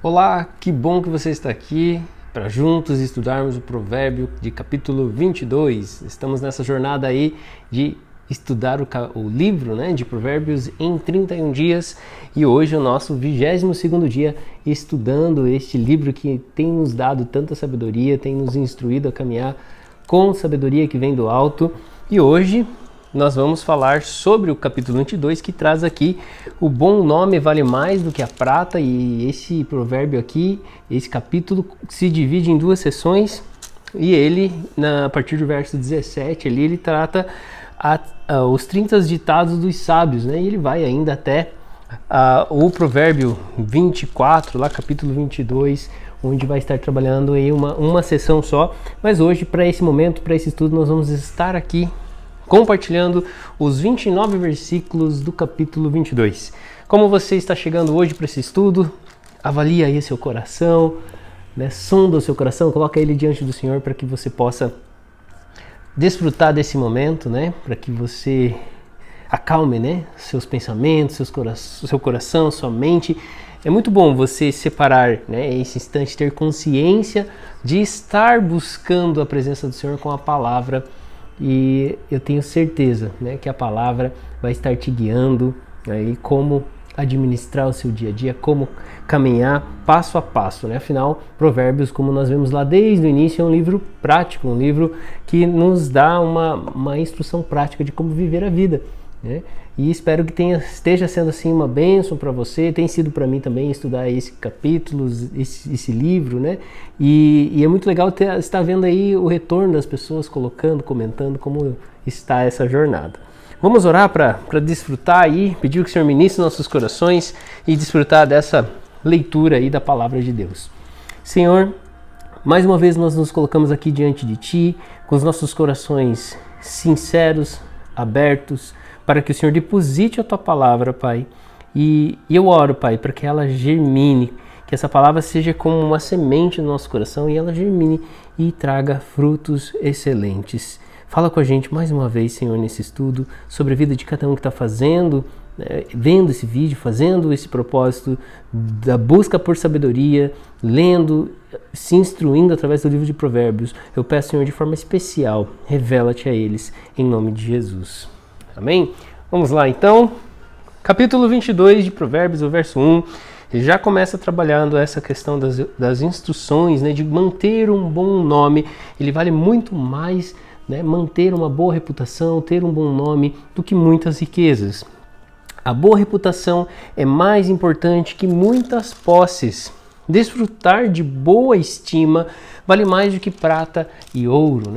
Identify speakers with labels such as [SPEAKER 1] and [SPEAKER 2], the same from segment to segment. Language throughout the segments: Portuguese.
[SPEAKER 1] Olá, que bom que você está aqui para juntos estudarmos o provérbio de capítulo 22. Estamos nessa jornada aí de estudar o livro, de provérbios em 31 dias e hoje é o nosso 22º dia estudando este livro que tem nos dado tanta sabedoria, tem nos instruído a caminhar com sabedoria que vem do alto. E hoje nós vamos falar sobre o capítulo 22, que traz aqui o bom nome vale mais do que a prata, e esse provérbio aqui, esse capítulo se divide em duas sessões, e ele, a partir do verso 17, ele trata os 30 ditados dos sábios, e ele vai ainda até o provérbio 24, lá capítulo 22, onde vai estar trabalhando aí uma sessão só, mas hoje, para esse momento, para esse estudo, nós vamos estar aqui compartilhando os 29 versículos do capítulo 22. Como você está chegando hoje para esse estudo, avalia aí seu coração, sonda o seu coração, coloca ele diante do Senhor para que você possa desfrutar desse momento, para que você acalme, seus pensamentos, seu coração, sua mente. É muito bom você separar, esse instante, ter consciência de estar buscando a presença do Senhor com a palavra. E eu tenho certeza que a palavra vai estar te guiando aí como administrar o seu dia a dia, como caminhar passo a passo. Afinal, Provérbios, como nós vemos lá desde o início, é um livro prático, um livro que nos dá uma instrução prática de como viver a vida. E espero que esteja sendo assim uma bênção para você. Tem sido para mim também estudar esse capítulo, esse livro, e é muito legal estar vendo aí o retorno das pessoas colocando, comentando como está essa jornada. Vamos orar para desfrutar aí, pedir que o Senhor ministre nossos corações e desfrutar dessa leitura aí da palavra de Deus. Senhor, mais uma vez nós nos colocamos aqui diante de Ti, com os nossos corações sinceros, abertos, para que o Senhor deposite a Tua palavra, Pai. E eu oro, Pai, para que ela germine, que essa palavra seja como uma semente no nosso coração e ela germine e traga frutos excelentes. Fala com a gente mais uma vez, Senhor, nesse estudo, sobre a vida de cada um que está fazendo, vendo esse vídeo, fazendo esse propósito da busca por sabedoria, lendo, se instruindo através do livro de Provérbios. Eu peço, Senhor, de forma especial, revela-te a eles, em nome de Jesus. Amém? Vamos lá então, capítulo 22 de Provérbios, o verso 1, ele já começa trabalhando essa questão das instruções, de manter um bom nome. Ele vale muito mais, manter uma boa reputação, ter um bom nome, do que muitas riquezas. A boa reputação é mais importante que muitas posses. Desfrutar de boa estima vale mais do que prata e ouro,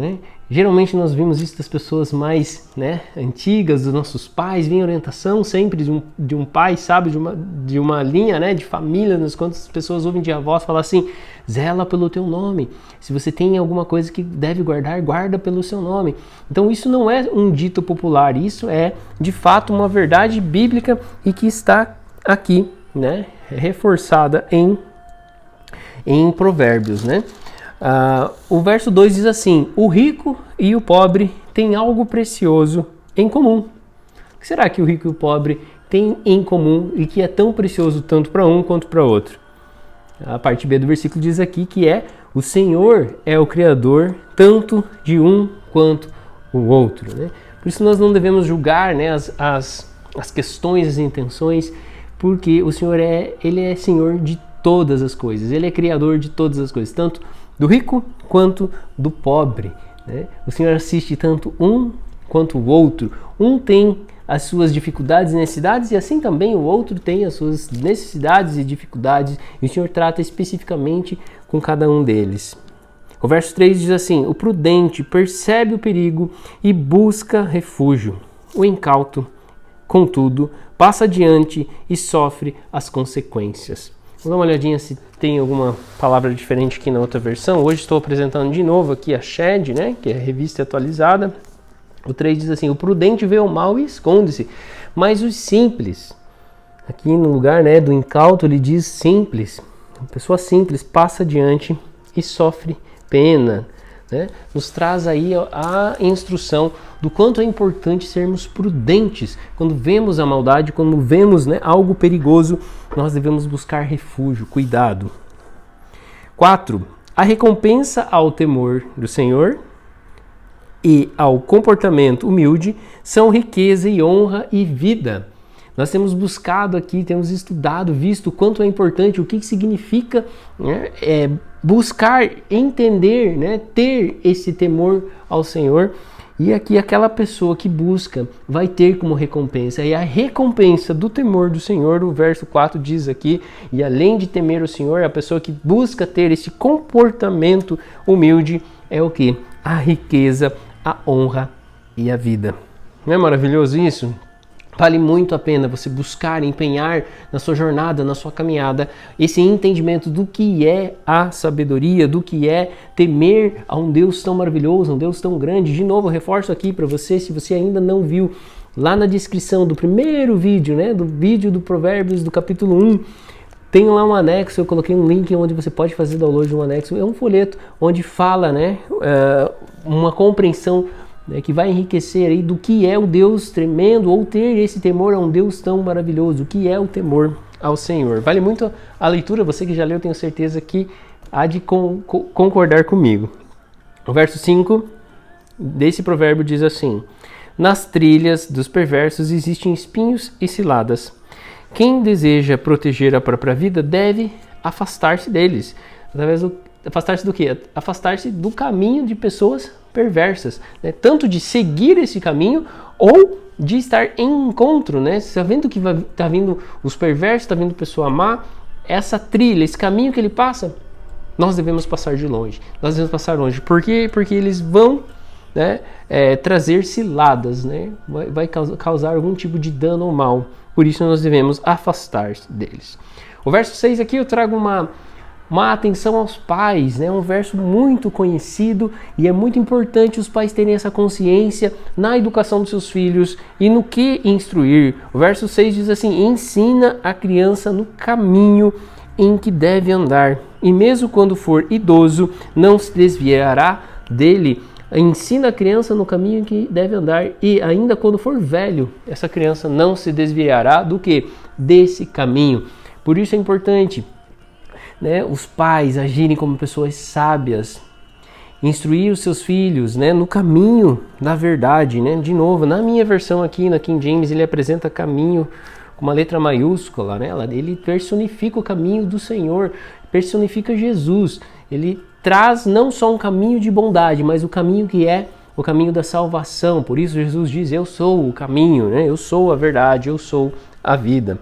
[SPEAKER 1] Geralmente nós vimos isso das pessoas mais antigas, dos nossos pais, vem orientação sempre de um pai, sabe, de uma linha de família, nas quantas as pessoas ouvem de avós falar assim: zela pelo teu nome, se você tem alguma coisa que deve guardar, guarda pelo seu nome. Então isso não é um dito popular, isso é de fato uma verdade bíblica e que está aqui, reforçada em Provérbios, o verso 2 diz assim: o rico e o pobre têm algo precioso em comum. O que será que o rico e o pobre têm em comum e que é tão precioso tanto para um quanto para outro? A parte B do versículo diz aqui que o Senhor é o Criador tanto de um quanto o outro. Por isso nós não devemos julgar as questões, as intenções, porque o Senhor Ele é Senhor de todas as coisas, Ele é Criador de todas as coisas, tanto do rico quanto do pobre. O Senhor assiste tanto um quanto o outro. Um tem as suas dificuldades e necessidades, e assim também o outro tem as suas necessidades e dificuldades, e o Senhor trata especificamente com cada um deles. O verso 3 diz assim: o prudente percebe o perigo e busca refúgio. O incauto, contudo, passa adiante e sofre as consequências. Vamos dar uma olhadinha se tem alguma palavra diferente aqui na outra versão. Hoje estou apresentando de novo aqui a Shed, que é a revista atualizada. O 3 diz assim: o prudente vê o mal e esconde-se, mas os simples, aqui no lugar do incauto ele diz simples, a pessoa simples passa adiante e sofre pena. né, nos traz aí a instrução do quanto é importante sermos prudentes. Quando vemos a maldade, quando vemos, né, algo perigoso, nós devemos buscar refúgio, cuidado. 4. A recompensa ao temor do Senhor e ao comportamento humilde são riqueza e honra e vida. Nós temos buscado aqui, temos estudado, visto o quanto é importante, o que significa, né, buscar, entender, né, ter esse temor ao Senhor. E aqui aquela pessoa que busca vai ter como recompensa. E a recompensa do temor do Senhor, o verso 4 diz aqui, e além de temer o Senhor, a pessoa que busca ter esse comportamento humilde é o que? A riqueza, a honra e a vida. Não é maravilhoso isso? Vale muito a pena você buscar, empenhar na sua jornada, na sua caminhada, esse entendimento do que é a sabedoria, do que é temer a um Deus tão maravilhoso, um Deus tão grande. De novo, eu reforço aqui para você, se você ainda não viu, lá na descrição do primeiro vídeo, né, do vídeo do Provérbios do capítulo 1, tem lá um anexo, eu coloquei um link onde você pode fazer download de um anexo. É um folheto onde fala, né, uma compreensão, né, que vai enriquecer aí do que é o Deus tremendo, ou ter esse temor a um Deus tão maravilhoso, o que é o temor ao Senhor. Vale muito a leitura, você que já leu, tenho certeza que há de concordar comigo. O verso 5 desse provérbio diz assim: nas trilhas dos perversos existem espinhos e ciladas. Quem deseja proteger a própria vida deve afastar-se deles. Afastar-se do quê? Afastar-se do caminho de pessoas perversas, né? Tanto de seguir esse caminho ou de estar em encontro, né? Você está vendo que está vindo os perversos, está vindo pessoa má, essa trilha, esse caminho que ele passa, nós devemos passar de longe. Nós devemos passar longe. Por quê? Porque eles vão, né, trazer ciladas, né? Vai causar algum tipo de dano ou mal. Por isso nós devemos afastar deles. O verso 6 aqui eu trago uma atenção aos pais, né? Um verso muito conhecido, e é muito importante os pais terem essa consciência na educação dos seus filhos e no que instruir. O verso 6 diz assim: ensina a criança no caminho em que deve andar, e mesmo quando for idoso, não se desviará dele. Ensina a criança no caminho em que deve andar, e ainda quando for velho, essa criança não se desviará do que? Desse caminho. Por isso é importante, né, os pais agirem como pessoas sábias, instruir os seus filhos, né, no caminho da verdade, né? De novo, na minha versão aqui, na King James, ele apresenta caminho com uma letra maiúscula, né? Ele personifica o caminho do Senhor, personifica Jesus. Ele traz não só um caminho de bondade, mas o caminho que é o caminho da salvação. Por isso Jesus diz: eu sou o caminho, né? Eu sou a verdade, eu sou a vida.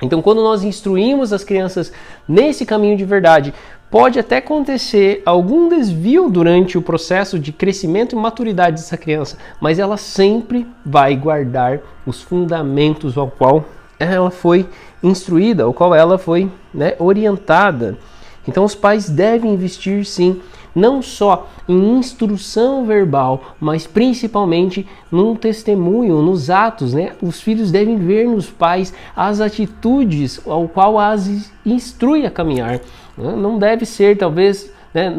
[SPEAKER 1] Então, quando nós instruímos as crianças nesse caminho de verdade, pode até acontecer algum desvio durante o processo de crescimento e maturidade dessa criança, mas ela sempre vai guardar os fundamentos ao qual ela foi instruída, ao qual ela foi, né, orientada. Então, os pais devem investir, sim, não só em instrução verbal, mas principalmente num testemunho, nos atos, né? Os filhos devem ver nos pais as atitudes ao qual as instrui a caminhar. Não deve ser, talvez, né,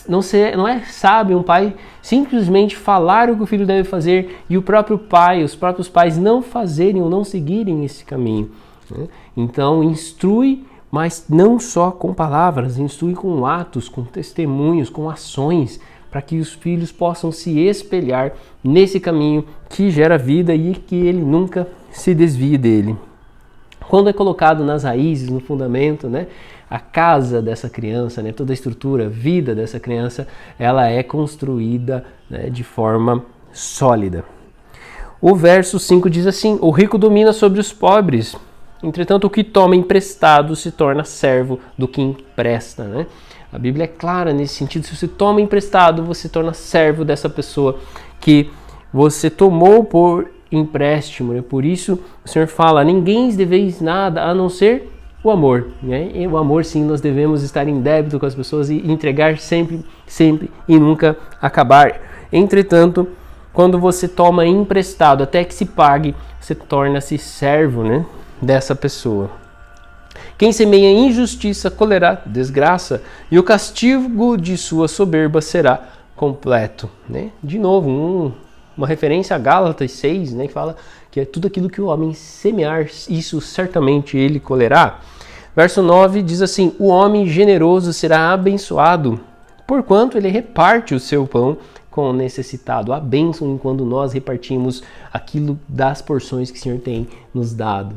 [SPEAKER 1] não é sábio um pai simplesmente falar o que o filho deve fazer e os próprios pais não fazerem ou não seguirem esse caminho, né? Então, instrui, mas não só com palavras, instrui com atos, com testemunhos, com ações, para que os filhos possam se espelhar nesse caminho que gera vida e que ele nunca se desvie dele. Quando é colocado nas raízes, no fundamento, né, a casa dessa criança, né, toda a estrutura, a vida dessa criança, ela é construída, né, de forma sólida. O verso 5 diz assim: o rico domina sobre os pobres, entretanto, o que toma emprestado se torna servo do que empresta, né? A Bíblia é clara nesse sentido. Se você toma emprestado, você se torna servo dessa pessoa que você tomou por empréstimo, né? Por isso, o Senhor fala: ninguém deveis nada a não ser o amor, né? E o amor, sim, nós devemos estar em débito com as pessoas e entregar sempre, sempre e nunca acabar. Entretanto, quando você toma emprestado até que se pague, você torna-se servo, né, dessa pessoa. Quem semeia injustiça colherá desgraça, e o castigo de sua soberba será completo, né? De novo, uma referência a Gálatas 6, né, que fala que é tudo aquilo que o homem semear, isso certamente ele colherá. Verso 9 diz assim: o homem generoso será abençoado, porquanto ele reparte o seu pão com o necessitado. A bênção quando nós repartimos aquilo das porções que o Senhor tem nos dado.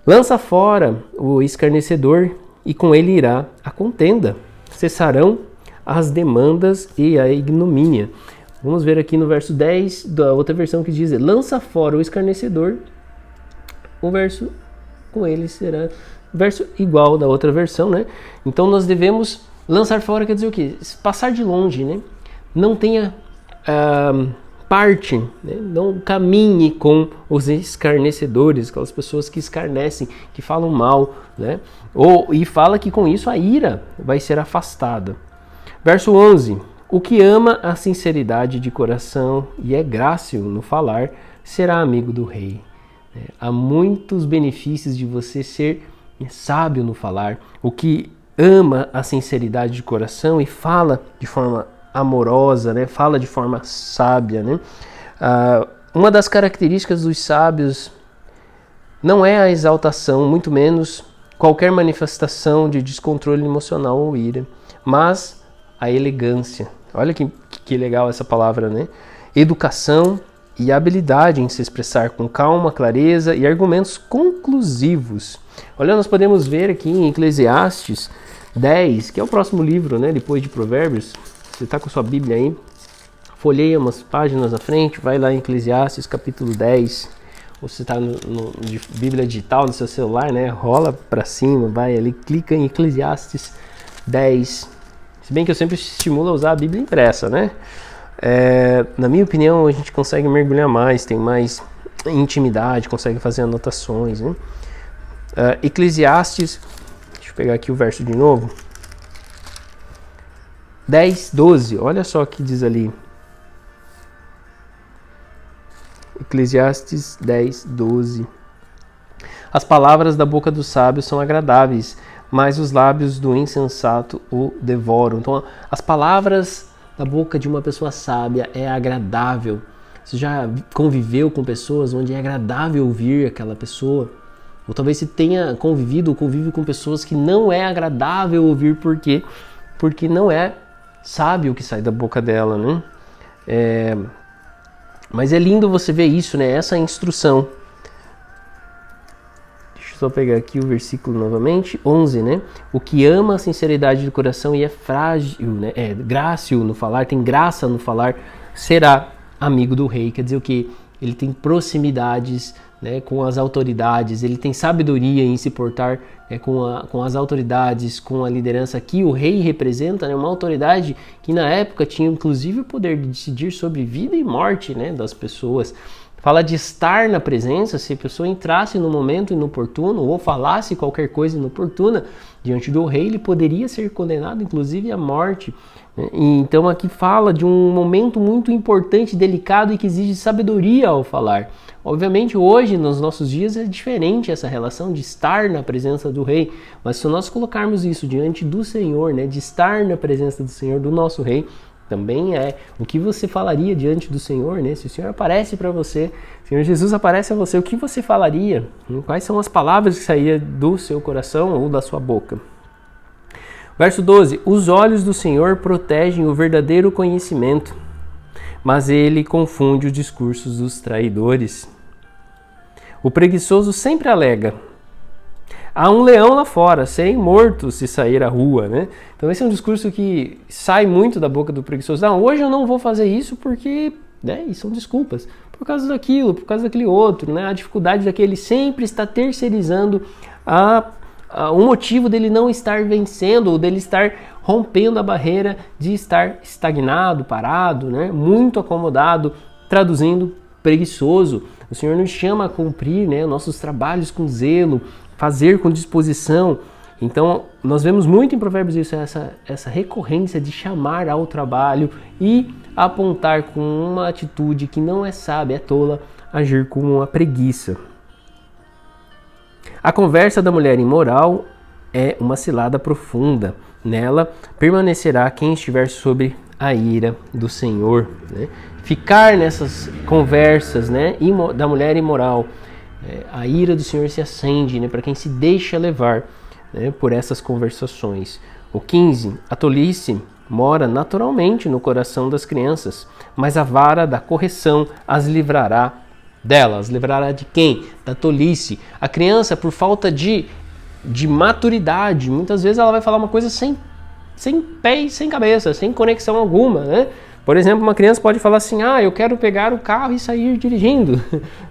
[SPEAKER 1] Lança fora o escarnecedor, e com ele irá a contenda. Cessarão as demandas e a ignomínia. Vamos ver aqui no verso 10 da outra versão que diz: lança fora o escarnecedor. O verso com ele será verso igual da outra versão, né? Então nós devemos lançar fora, quer dizer o quê? Passar de longe, né? Não tenha parte, né? Não caminhe com os escarnecedores, aquelas pessoas que escarnecem, que falam mal, né? E fala que com isso a ira vai ser afastada. Verso 11: o que ama a sinceridade de coração e é grácil no falar, será amigo do rei. Há muitos benefícios de você ser sábio no falar. O que ama a sinceridade de coração e fala de forma amorosa, né? Fala de forma sábia, né? Uma das características dos sábios não é a exaltação, muito menos qualquer manifestação de descontrole emocional ou ira, mas a elegância. Olha que legal essa palavra, né? Educação e habilidade em se expressar com calma, clareza e argumentos conclusivos. Olha, nós podemos ver aqui em Eclesiastes 10, que é o próximo livro, né, depois de Provérbios. Você está com sua Bíblia aí, folheia umas páginas à frente, vai lá em Eclesiastes capítulo 10, ou você está de Bíblia digital no seu celular, né, rola para cima, vai ali, clica em Eclesiastes 10. Se bem que eu sempre estimulo a usar a Bíblia impressa, né? Na minha opinião, a gente consegue mergulhar mais, tem mais intimidade, consegue fazer anotações, né? Eclesiastes, deixa eu pegar aqui o verso de novo. 10, 12, olha só o que diz ali. Eclesiastes 10, 12. As palavras da boca do sábio são agradáveis, mas os lábios do insensato o devoram. Então, as palavras da boca de uma pessoa sábia é agradável. Você já conviveu com pessoas onde é agradável ouvir aquela pessoa? Ou talvez você tenha convivido ou convive com pessoas que não é agradável ouvir, porque não é sábio o que sai da boca dela, né? Mas é lindo você ver isso, né? Essa instrução. Deixa eu só pegar aqui o versículo novamente, 11, né? O que ama a sinceridade do coração e é frágil, né? É grácil no falar, tem graça no falar, será amigo do rei. Quer dizer o que? Ele tem proximidades, né, com as autoridades, ele tem sabedoria em se portar com as autoridades, com a liderança que o rei representa, né, uma autoridade que na época tinha inclusive o poder de decidir sobre vida e morte, né, das pessoas. Fala de estar na presença, se a pessoa entrasse no momento inoportuno ou falasse qualquer coisa inoportuna diante do rei, ele poderia ser condenado inclusive à morte. Então aqui fala de um momento muito importante, delicado e que exige sabedoria ao falar. Obviamente hoje, nos nossos dias, é diferente essa relação de estar na presença do rei, mas se nós colocarmos isso diante do Senhor, né, de estar na presença do Senhor, do nosso rei, também é o que você falaria diante do Senhor, né? Se o Senhor aparece para você, o Senhor Jesus aparece a você, o que você falaria? Quais são as palavras que saíam do seu coração ou da sua boca? Verso 12: os olhos do Senhor protegem o verdadeiro conhecimento, mas ele confunde os discursos dos traidores. O preguiçoso sempre alega: há um leão lá fora, serei morto se sair à rua, né? Então esse é um discurso que sai muito da boca do preguiçoso. Não, hoje eu não vou fazer isso porque, né, e são desculpas, por causa daquilo, por causa daquele outro, né? A dificuldade daquele sempre está terceirizando o motivo dele não estar vencendo ou dele estar rompendo a barreira de estar estagnado, parado, né? Muito acomodado, traduzindo, preguiçoso. O Senhor nos chama a cumprir, né, nossos trabalhos com zelo, fazer com disposição. Então, nós vemos muito em Provérbios isso, essa recorrência de chamar ao trabalho e apontar com uma atitude que não é sábia, é tola, agir com uma preguiça. A conversa da mulher imoral é uma cilada profunda. Nela permanecerá quem estiver sobre a ira do Senhor, né? Ficar nessas conversas, né, da mulher imoral, a ira do Senhor se acende, né, para quem se deixa levar, né, por essas conversações. O 15, a tolice mora naturalmente no coração das crianças, mas a vara da correção as livrará delas. Livrará de quem? Da tolice. A criança, por falta de maturidade, muitas vezes ela vai falar uma coisa sem pé e sem cabeça, sem conexão alguma, né? Por exemplo, uma criança pode falar assim, eu quero pegar o carro e sair dirigindo,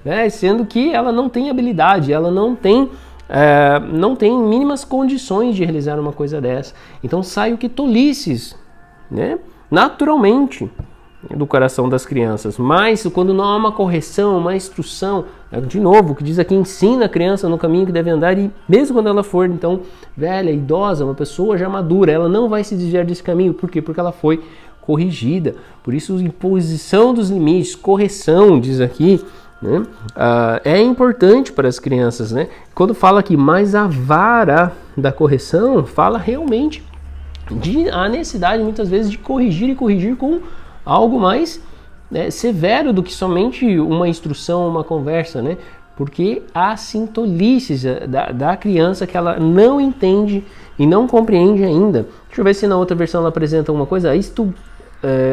[SPEAKER 1] né? Sendo que ela não tem habilidade, ela não tem mínimas condições de realizar uma coisa dessa. Então sai o que tolices, né? Naturalmente, do coração das crianças. Mas quando não há uma correção, uma instrução, de novo, o que diz aqui, ensina a criança no caminho que deve andar, e mesmo quando ela for, então, velha, idosa, uma pessoa já madura, ela não vai se desviar desse caminho. Por quê? Porque ela foi corrigida. Por isso, imposição dos limites, correção, diz aqui, né? É importante para as crianças, né? Quando fala aqui, mas a vara da correção, fala realmente a necessidade, muitas vezes, de corrigir e corrigir com algo mais, né, severo do que somente uma instrução, uma conversa, né? Porque há tolices da criança que ela não entende e não compreende ainda. Deixa eu ver se na outra versão ela apresenta alguma coisa.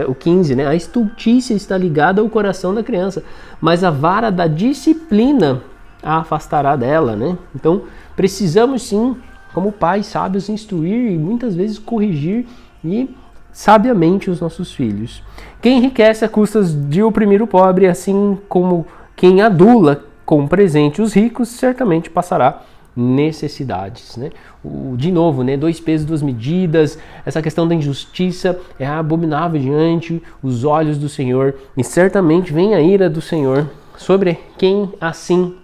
[SPEAKER 1] O 15, né? A estultícia está ligada ao coração da criança, mas a vara da disciplina a afastará dela, né? Então, precisamos sim, como pais sábios, instruir e muitas vezes corrigir e sabiamente os nossos filhos. Quem enriquece a custas de oprimir o pobre, assim como quem adula com presente os ricos, certamente passará necessidades, né? De novo, né? 2 pesos, 2 medidas. Essa questão da injustiça é abominável diante os olhos do Senhor, e certamente vem a ira do Senhor sobre quem assim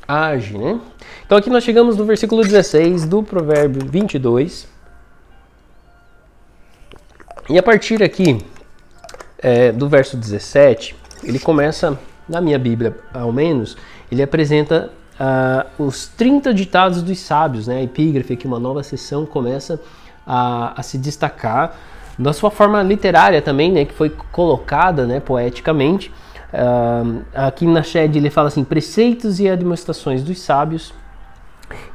[SPEAKER 1] age, né? Então aqui nós chegamos no versículo 16 do Provérbio 22. E a partir aqui do verso 17, ele começa, na minha Bíblia ao menos, ele apresenta os 30 ditados dos sábios, né? A epígrafe aqui, uma nova seção, começa a se destacar da sua forma literária também, né? Que foi colocada, né, poeticamente. Aqui na Shed ele fala assim, preceitos e admoestações dos sábios.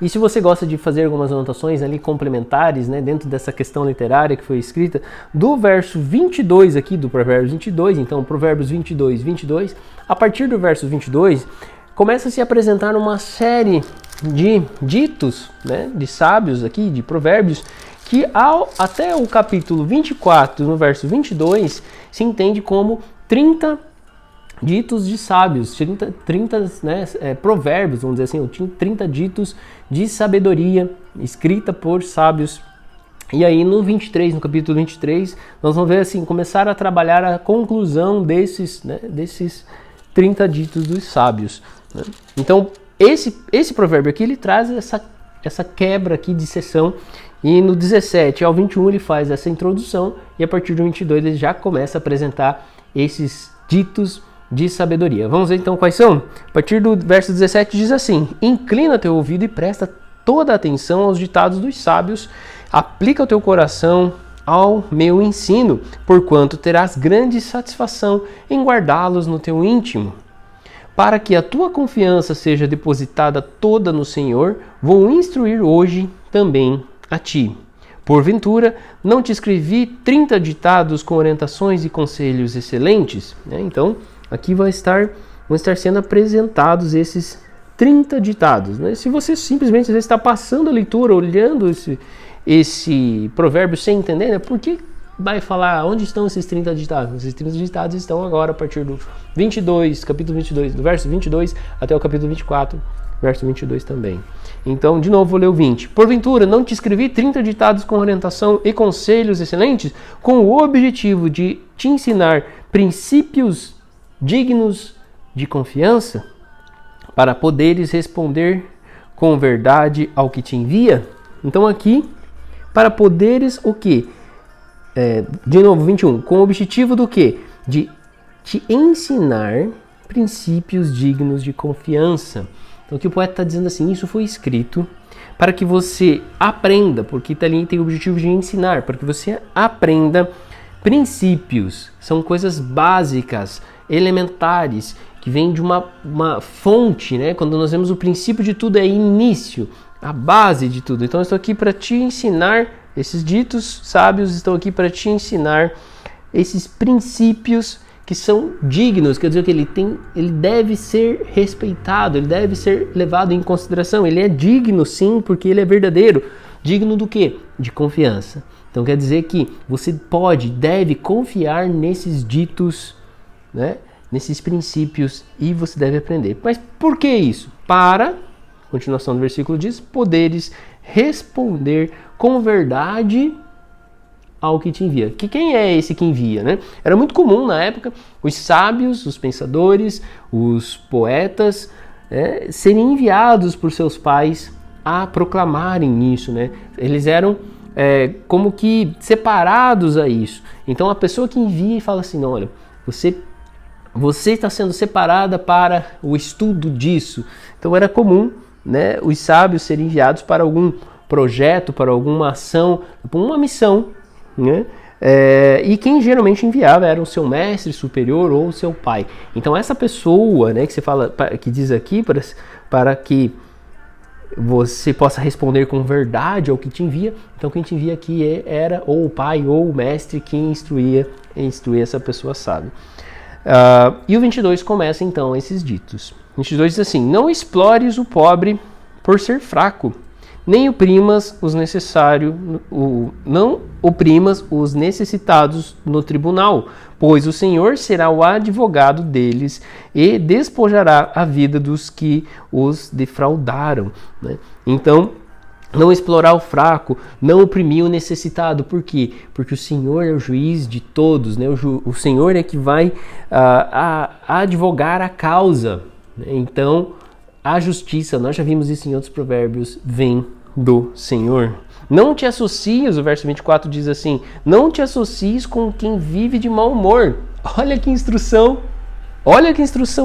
[SPEAKER 1] E se você gosta de fazer algumas anotações ali complementares, né, dentro dessa questão literária que foi escrita, do verso 22 aqui, do Provérbios 22, então Provérbios 22, a partir do verso 22, começa a se apresentar uma série de ditos, né, de sábios aqui, de provérbios, que até o capítulo 24, no verso 22, se entende como 30 ditos de sábios, 30 né, provérbios, vamos dizer assim, 30 ditos de sabedoria escrita por sábios. E aí no capítulo 23, nós vamos ver assim, começar a trabalhar a conclusão desses 30 ditos dos sábios, né? Então, esse provérbio aqui, ele traz essa quebra aqui de seção, e no 17 ao 21 ele faz essa introdução, e a partir do 22 ele já começa a apresentar esses ditos de sabedoria. Vamos ver então quais são? A partir do verso 17 diz assim, inclina teu ouvido e presta toda a atenção aos ditados dos sábios, aplica o teu coração ao meu ensino, porquanto terás grande satisfação em guardá-los no teu íntimo. Para que a tua confiança seja depositada toda no Senhor, vou instruir hoje também a ti. Porventura, não te escrevi 30 ditados com orientações e conselhos excelentes? Então, aqui vão estar sendo apresentados esses 30 ditados, né? Se você simplesmente está passando a leitura, olhando esse provérbio sem entender, né? Por que vai falar onde estão esses 30 ditados? Esses 30 ditados estão agora a partir do 22, capítulo 22, do verso 22 até o capítulo 24, verso 22 também. Então, de novo, vou ler o 20. Porventura, não te escrevi 30 ditados com orientação e conselhos excelentes, com o objetivo de te ensinar princípios dignos de confiança, para poderes responder com verdade ao que te envia? Então aqui, para poderes o quê? De novo, 21. Com o objetivo do quê? De te ensinar princípios dignos de confiança. Então aqui o poeta está dizendo assim, isso foi escrito para que você aprenda, porque ali tem o objetivo de ensinar, para que você aprenda princípios, são coisas básicas, elementares, que vêm de uma fonte, né? Quando nós vemos o princípio de tudo é início, a base de tudo. Então eu estou aqui para te ensinar, esses ditos sábios estão aqui para te ensinar esses princípios que são dignos, quer dizer que ele deve ser respeitado, ele deve ser levado em consideração, ele é digno sim, porque ele é verdadeiro. Digno do quê? De confiança. Então quer dizer que você deve confiar nesses ditos, né? Nesses princípios, e você deve aprender. Mas por que isso? Para, continuação do versículo diz, poderes responder com verdade ao que te envia. Quem é esse que envia, né? Era muito comum na época os sábios, os pensadores, os poetas serem enviados por seus pais a proclamarem isso, né? Eles eram como que separados a isso. Então a pessoa que envia e fala assim, não, olha, você está sendo separada para o estudo disso. Então era comum, né, os sábios serem enviados para algum projeto, para alguma ação, para uma missão, né? E quem geralmente enviava era o seu mestre superior ou o seu pai. Então essa pessoa, né, que você fala, que diz aqui para que você possa responder com verdade ao que te envia. Então quem te envia aqui era ou o pai ou o mestre que instruía essa pessoa sábia. E o 22 começa então esses ditos. O 22 diz assim: não explores o pobre por ser fraco, nem oprimas os necessitados no tribunal, pois o Senhor será o advogado deles e despojará a vida dos que os defraudaram, né? Então, não explorar o fraco, não oprimir o necessitado. Por quê? Porque o Senhor é o juiz de todos, né? O Senhor é que vai advogar a causa, né? Então, a justiça, nós já vimos isso em outros provérbios, vem do Senhor. Não te associes, o verso 24 diz assim, não te associes com quem vive de mau humor. Olha que instrução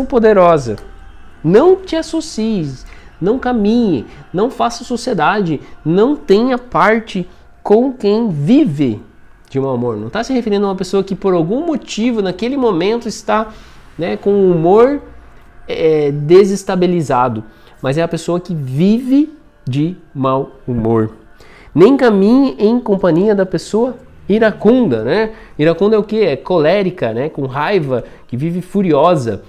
[SPEAKER 1] poderosa. Não te associes, não caminhe, não faça sociedade, não tenha parte com quem vive de mau humor. Não está se referindo a uma pessoa que por algum motivo naquele momento está, né, com o humor desestabilizado, mas é a pessoa que vive de mau humor. Nem caminhe em companhia da pessoa iracunda, né? Iracunda é o quê? É colérica, né? Com raiva, que vive furiosa.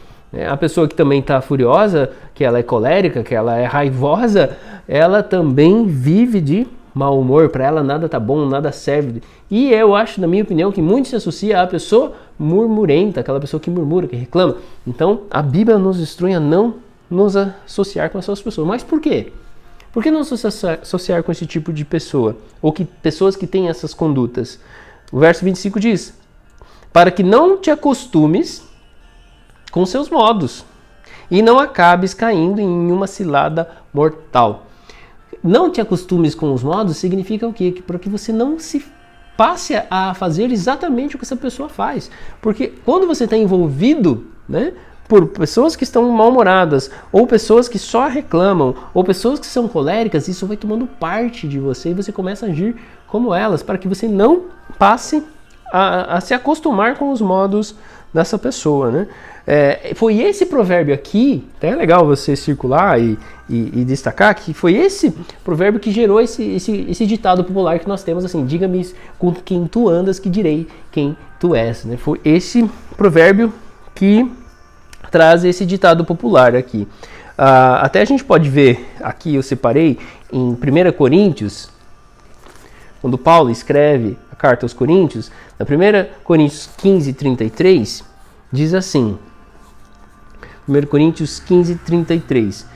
[SPEAKER 1] A pessoa que também está furiosa, que ela é colérica, que ela é raivosa, ela também vive de mau humor. Para ela nada tá bom, nada serve. E eu acho, na minha opinião, que muito se associa à pessoa murmurenta, aquela pessoa que murmura, que reclama. Então, a Bíblia nos instrui a não nos associar com essas pessoas. Mas por quê? Por que não se associar com esse tipo de pessoa? Ou que pessoas que têm essas condutas? O verso 25 diz, para que não te acostumes com seus modos e não acabes caindo em uma cilada mortal. Não te acostumes com os modos significa o quê? Para que você não se passe a fazer exatamente o que essa pessoa faz. Porque quando você está envolvido, né, por pessoas que estão mal-humoradas, ou pessoas que só reclamam, ou pessoas que são coléricas, isso vai tomando parte de você e você começa a agir como elas, para que você não passe a se acostumar com os modos dessa pessoa, né? Foi esse provérbio aqui, até é legal você circular e destacar, que foi esse provérbio que gerou esse ditado popular que nós temos assim, diga-me com quem tu andas que direi quem tu és, né? Foi esse provérbio que traz esse ditado popular aqui. Até a gente pode ver, aqui eu separei, em 1 Coríntios, quando Paulo escreve a carta aos Coríntios, na 1 Coríntios 15, 33, diz assim, 1 Coríntios 15, 33,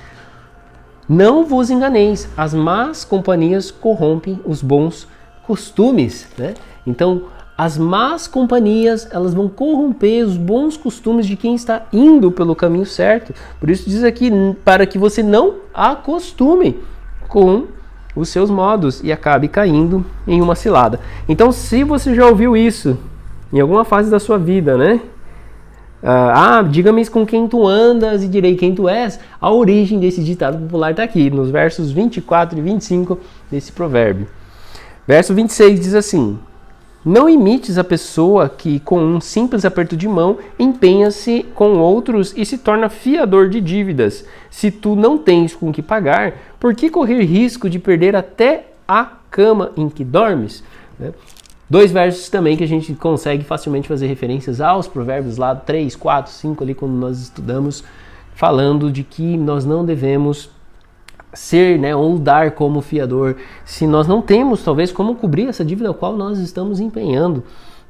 [SPEAKER 1] não vos enganeis, as más companhias corrompem os bons costumes, né? Então, as más companhias, elas vão corromper os bons costumes de quem está indo pelo caminho certo. Por isso diz aqui, para que você não acostume com os seus modos e acabe caindo em uma cilada. Então, se você já ouviu isso em alguma fase da sua vida, né? Diga-me com quem tu andas e direi quem tu és. A origem desse ditado popular está aqui, nos versos 24 e 25 desse provérbio. Verso 26 diz assim, Não imites a pessoa que, com um simples aperto de mão, empenha-se com outros e se torna fiador de dívidas. Se tu não tens com que pagar, por que correr risco de perder até a cama em que dormes? Dois versos também que a gente consegue facilmente fazer referências aos provérbios lá 3, 4, 5 ali quando nós estudamos, falando de que nós não devemos ser, ou dar como fiador se nós não temos talvez como cobrir essa dívida a qual nós estamos empenhando.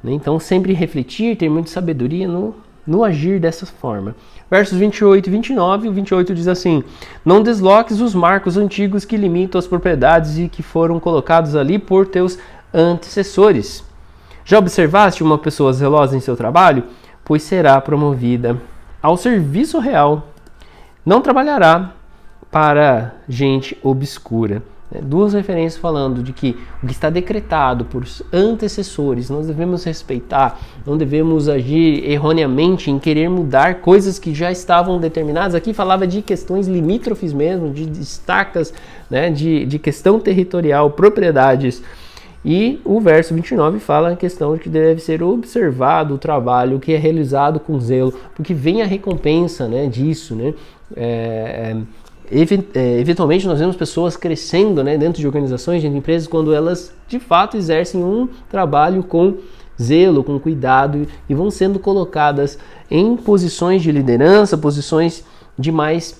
[SPEAKER 1] Então sempre refletir, ter muita sabedoria no agir dessa forma. Versos 28 e 29, o 28 diz assim: não desloques os marcos antigos que limitam as propriedades e que foram colocados ali por teus antecessores. Já observaste uma pessoa zelosa em seu trabalho? Pois será promovida ao serviço real. Não trabalhará para gente obscura. Duas referências falando de que o que está decretado por antecessores nós devemos respeitar, não devemos agir erroneamente em querer mudar coisas que já estavam determinadas. Aqui falava de questões limítrofes mesmo, de estacas, de questão territorial, propriedades. E o verso 29 fala a questão de que deve ser observado o trabalho que é realizado com zelo, porque vem a recompensa disso. Eventualmente nós vemos pessoas crescendo dentro de organizações, de empresas, quando elas de fato exercem um trabalho com zelo, com cuidado e vão sendo colocadas em posições de liderança, posições de mais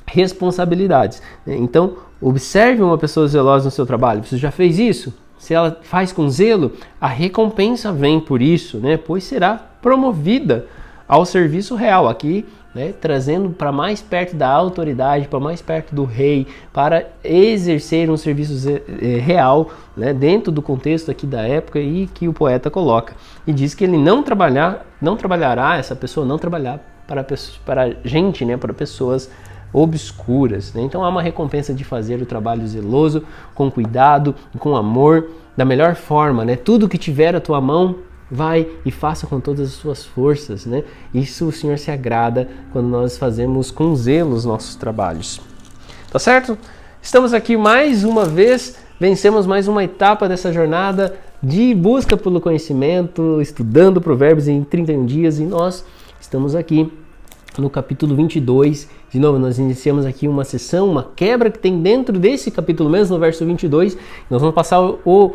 [SPEAKER 1] responsabilidades. Então, observe uma pessoa zelosa no seu trabalho. Você já fez isso? Se ela faz com zelo, a recompensa vem por isso, pois será promovida ao serviço real. Aqui, trazendo para mais perto da autoridade, para mais perto do rei, para exercer um serviço real, dentro do contexto aqui da época e que o poeta coloca. E diz que ele não trabalhará, essa pessoa não trabalhar para gente, para pessoas obscuras. Então há uma recompensa de fazer o trabalho zeloso, com cuidado, com amor, da melhor forma. Tudo que tiver à tua mão, vai e faça com todas as suas forças. Isso o Senhor se agrada quando nós fazemos com zelo os nossos trabalhos. Tá certo? Estamos aqui mais uma vez, vencemos mais uma etapa dessa jornada de busca pelo conhecimento, estudando Provérbios em 31 dias, e nós estamos aqui no capítulo 22. De novo, nós iniciamos aqui uma sessão, uma quebra que tem dentro desse capítulo mesmo, no verso 22. Nós vamos passar o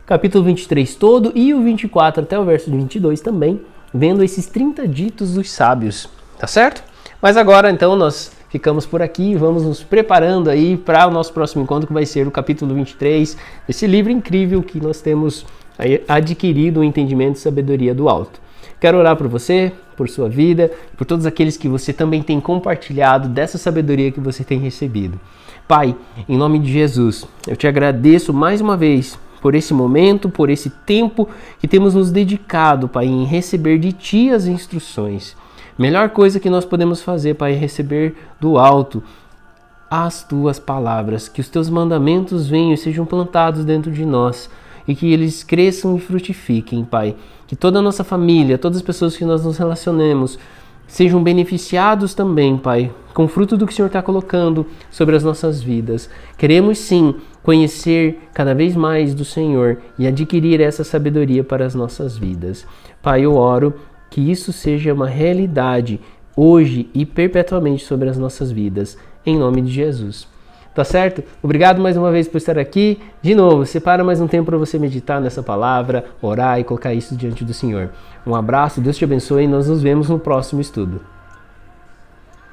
[SPEAKER 1] capítulo 23 todo e o 24 até o verso 22 também, vendo esses 30 ditos dos sábios, tá certo? Mas agora, então, nós ficamos por aqui e vamos nos preparando aí para o nosso próximo encontro, que vai ser o capítulo 23, desse livro incrível que nós temos aí adquirido o entendimento e sabedoria do alto. Quero orar por você, por sua vida, por todos aqueles que você também tem compartilhado dessa sabedoria que você tem recebido. Pai, em nome de Jesus, eu te agradeço mais uma vez por esse momento, por esse tempo que temos nos dedicado, Pai, em receber de Ti as instruções. Melhor coisa que nós podemos fazer, Pai, é receber do alto as Tuas palavras, que os Teus mandamentos venham e sejam plantados dentro de nós e que eles cresçam e frutifiquem, Pai. Que toda a nossa família, todas as pessoas que nós nos relacionemos, sejam beneficiados também, Pai, com o fruto do que o Senhor está colocando sobre as nossas vidas. Queremos sim conhecer cada vez mais do Senhor e adquirir essa sabedoria para as nossas vidas. Pai, eu oro que isso seja uma realidade hoje e perpetuamente sobre as nossas vidas, em nome de Jesus. Tá certo? Obrigado mais uma vez por estar aqui. De novo, separa mais um tempo para você meditar nessa palavra, orar e colocar isso diante do Senhor. Um abraço, Deus te abençoe e nós nos vemos no próximo estudo.